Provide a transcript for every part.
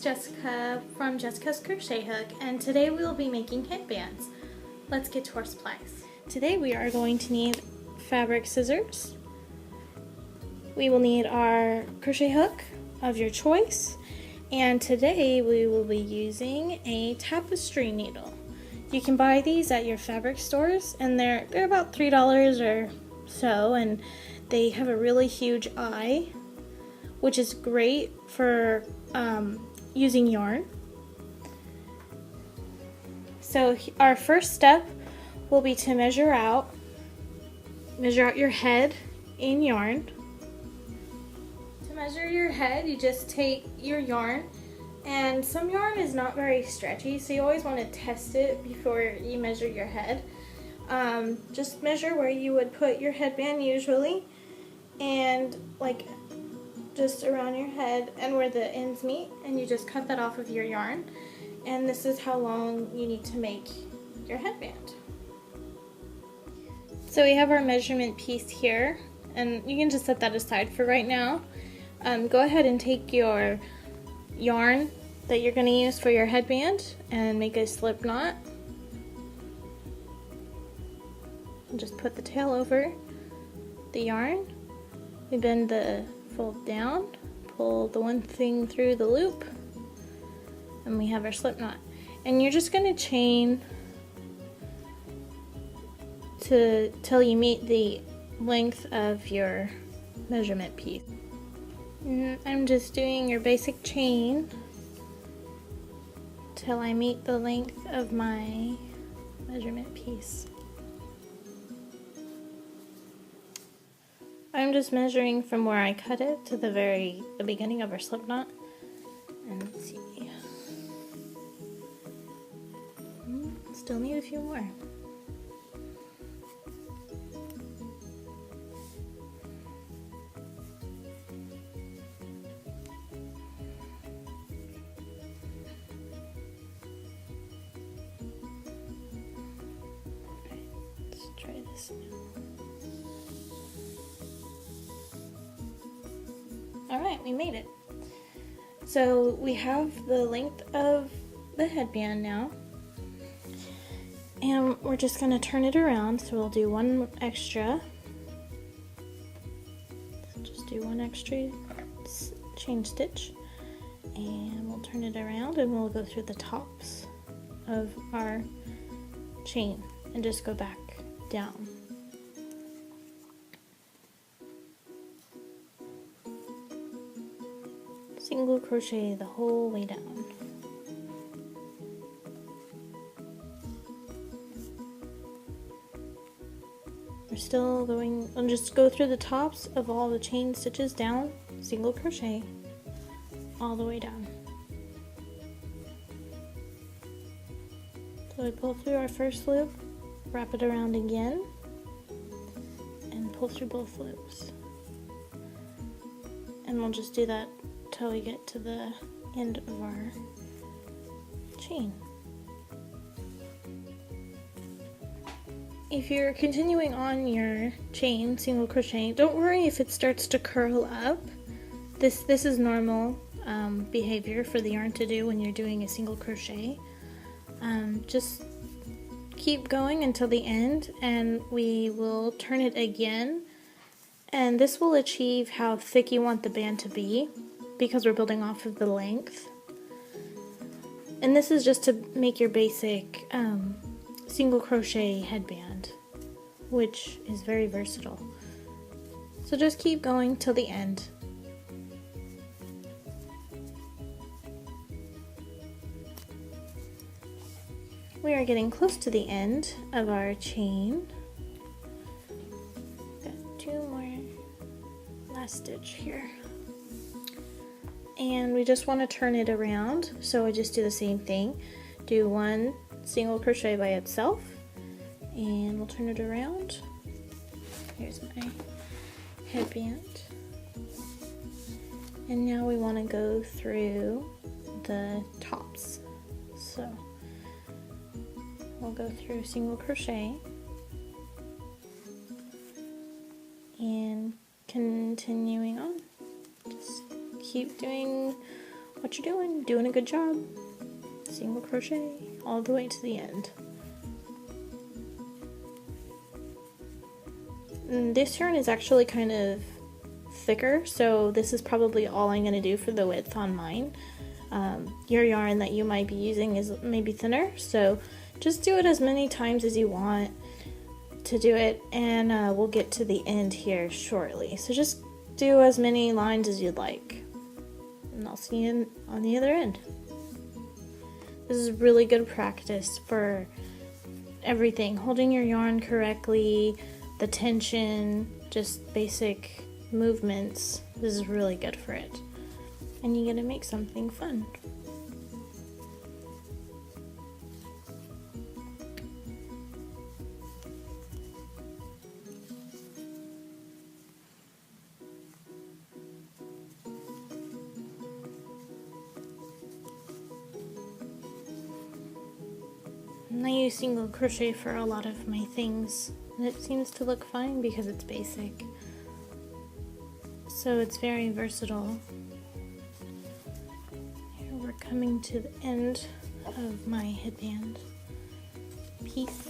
Jessica from Jessica's Crochet Hook, and today we will be making headbands. Let's get to our supplies. Today we are going to need fabric scissors. We will need our crochet hook of your choice, and today we will be using a tapestry needle. You can buy these at your fabric stores, and they're about $3 or so, and they have a really huge eye, which is great for using yarn. So our first step will be to measure out your head in yarn. To measure your head, you just take your yarn, and some yarn is not very stretchy, so you always want to test it before you measure your head. Just measure where you would put your headband usually, and like just around your head and where the ends meet, and you just cut that off of your yarn, and this is how long you need to make your headband. So we have our measurement piece here, and you can just set that aside for right now. Go ahead and take your yarn that you're going to use for your headband and make a slip knot. And just put the tail over the yarn. We bend the fold down, pull the one thing through the loop, and we have our slip knot. And you're just going to chain till you meet the length of your measurement piece. And I'm just doing your basic chain till I meet the length of my measurement piece. I'm just measuring from where I cut it to the beginning of our slip knot. And let's see. Still need a few more. Okay, let's try this now. Alright, we made it. So we have the length of the headband now. And we're just going to turn it around, so we'll do one extra. Just do one extra chain stitch. And we'll turn it around and we'll go through the tops of our chain and just go back down. Single crochet the whole way down. We're still going, and just go through the tops of all the chain stitches down, single crochet all the way down. So we pull through our first loop, wrap it around again, and pull through both loops. And we'll just do that till we get to the end of our chain. If you're continuing on your chain, single crochet, don't worry if it starts to curl up. This is normal behavior for the yarn to do when you're doing a single crochet. Just keep going until the end, and we will turn it again, and this will achieve how thick you want the band to be, because we're building off of the length. And this is just to make your basic single crochet headband, which is very versatile. So just keep going till the end. We are getting close to the end of our chain. Got two more last stitch here. And we just want to turn it around, so I just do the same thing. Do one single crochet by itself, and we'll turn it around. Here's my headband. And now we want to go through the tops. So we'll go through single crochet and continuing on. Just keep doing what you're doing. Doing a good job. Single crochet all the way to the end. And this yarn is actually kind of thicker, so this is probably all I'm going to do for the width on mine. Your yarn that you might be using is maybe thinner, so just do it as many times as you want to do it, and we'll get to the end here shortly. So just do as many lines as you'd like, and I'll see you on the other end. This is really good practice for everything, holding your yarn correctly, the tension, just basic movements. This is really good for it, and you get to make something fun. And I use single crochet for a lot of my things, and it seems to look fine because it's basic. So it's very versatile. Here we're coming to the end of my headband piece.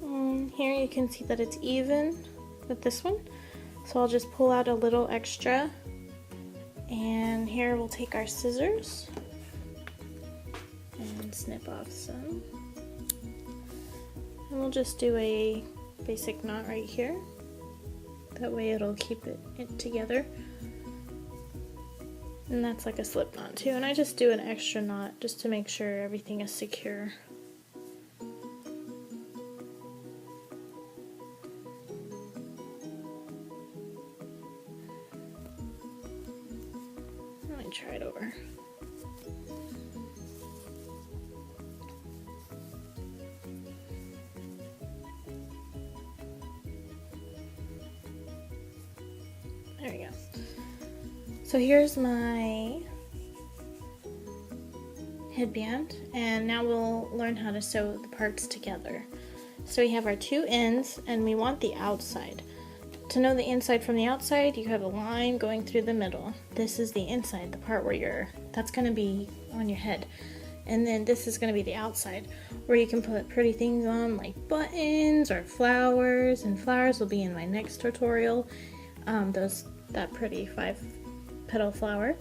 And here you can see that it's even with this one. So I'll just pull out a little extra, and here we'll take our scissors and snip off some. And we'll just do a basic knot right here. That way it'll keep it together. And that's like a slip knot too. And I just do an extra knot just to make sure everything is secure. Let me try it over. There we go. So here's my headband, and now we'll learn how to sew the parts together. So we have our two ends, and we want the outside. To know the inside from the outside, you have a line going through the middle. This is the inside, the part where that's going to be on your head. And then this is going to be the outside, where you can put pretty things on, like buttons or flowers, and flowers will be in my next tutorial. That pretty 5-petal flower.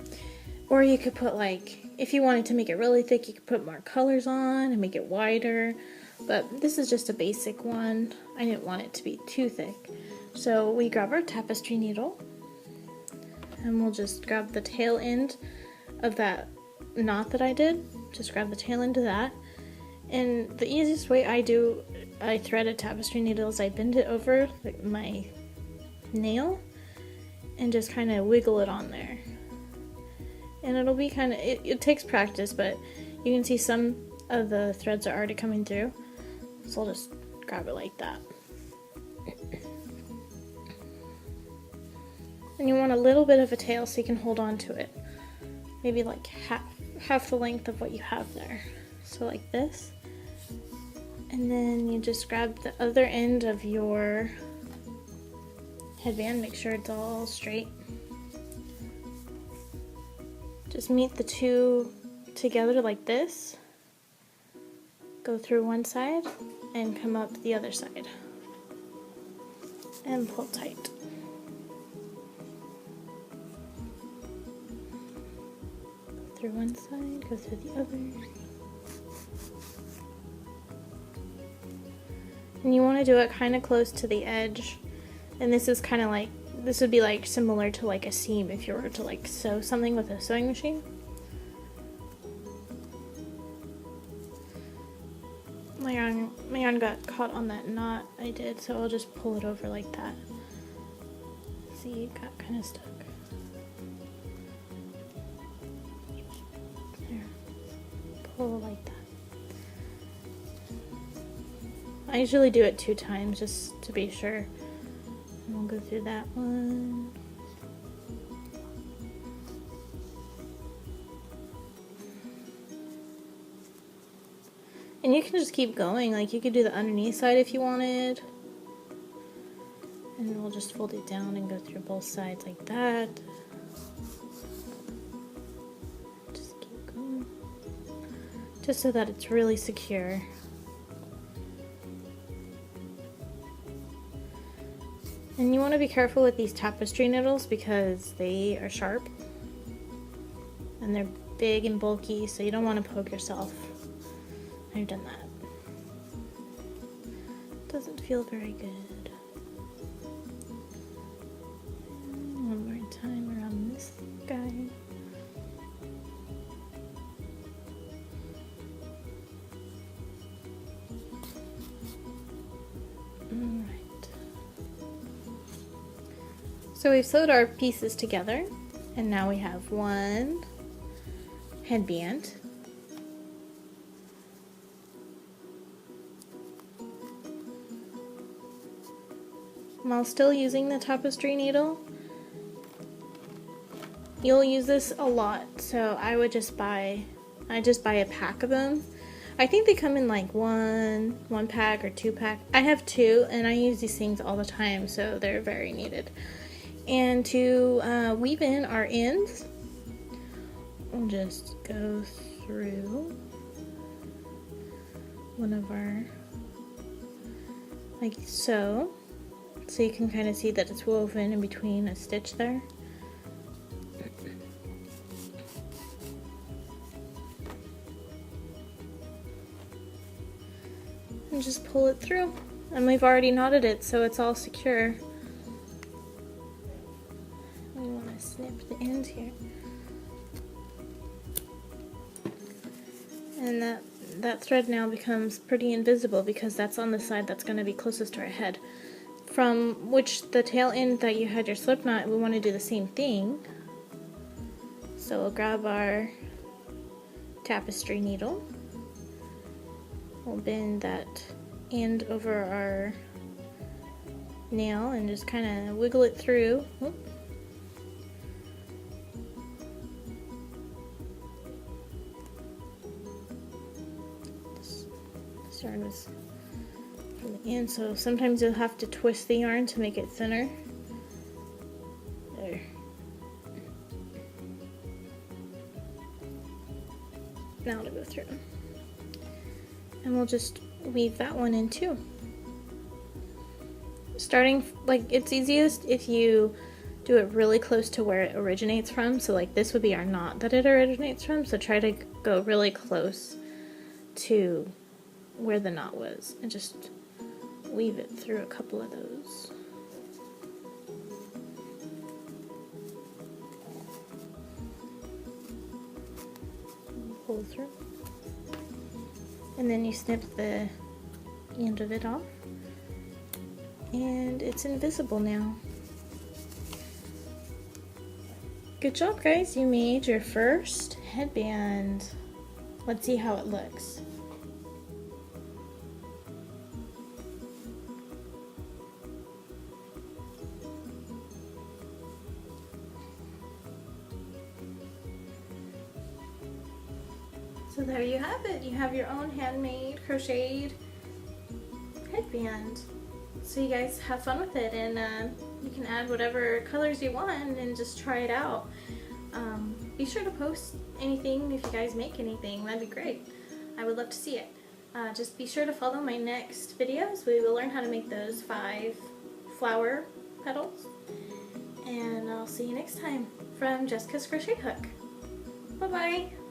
Or you could put, like, if you wanted to make it really thick, you could put more colors on and make it wider. But this is just a basic one. I didn't want it to be too thick. So we grab our tapestry needle, and we'll just grab the tail end of that knot that I did. Just grab the tail end of that. And the easiest way I thread a tapestry needle is I bend it over like my nail and just kind of wiggle it on there. And it'll be kind of, it takes practice, but you can see some of the threads are already coming through. So I'll just grab it like that. And you want a little bit of a tail so you can hold on to it. Maybe like half the length of what you have there. So like this. And then you just grab the other end of your headband, make sure it's all straight. Just meet the two together like this. Go through one side and come up the other side. And pull tight. Go through one side, go through the other. And you want to do it kind of close to the edge. And this is kind of like, this would be like similar to like a seam if you were to like sew something with a sewing machine. My yarn got caught on that knot I did, so I'll just pull it over like that. See, it got kind of stuck. There. Pull like that. I usually do it 2 times just to be sure. And we'll go through that one. And you can just keep going, like you could do the underneath side if you wanted. And we'll just fold it down and go through both sides like that. Just keep going. Just so that it's really secure. And you want to be careful with these tapestry needles because they are sharp. And they're big and bulky, so you don't want to poke yourself. I've done that. Doesn't feel very good. One more time around this guy. Alright. So we've sewed our pieces together, and now we have one headband. While still using the tapestry needle, you'll use this a lot, so I would just buy a pack of them. I think they come in like one pack or 2-pack. I have 2 and I use these things all the time, so they're very needed. And to weave in our ends, we'll just go through one of our, like so. So you can kind of see that it's woven in between a stitch there. And just pull it through. And we've already knotted it, so it's all secure. We want to snip the ends here. And that thread now becomes pretty invisible because that's on the side that's going to be closest to our head. From which the tail end that you had your slip knot, we want to do the same thing. So we'll grab our tapestry needle. We'll bend that end over our nail and just kind of wiggle it through. Oop. This yarn was from the end, so sometimes you'll have to twist the yarn to make it thinner. There. Now to go through. And we'll just weave that one in too. Starting, like, it's easiest if you do it really close to where it originates from. So like this would be our knot that it originates from. So try to go really close to where the knot was and just weave it through a couple of those. Pull through. And then you snip the end of it off. And it's invisible now. Good job, guys. You made your first headband. Let's see how it looks. So there you have it. You have your own handmade crocheted headband. So you guys have fun with it, and you can add whatever colors you want and just try it out. Be sure to post anything if you guys make anything. That'd be great. I would love to see it. Just be sure to follow my next videos. We will learn how to make those 5 flower petals. And I'll see you next time from Jessica's Crochet Hook. Bye-bye.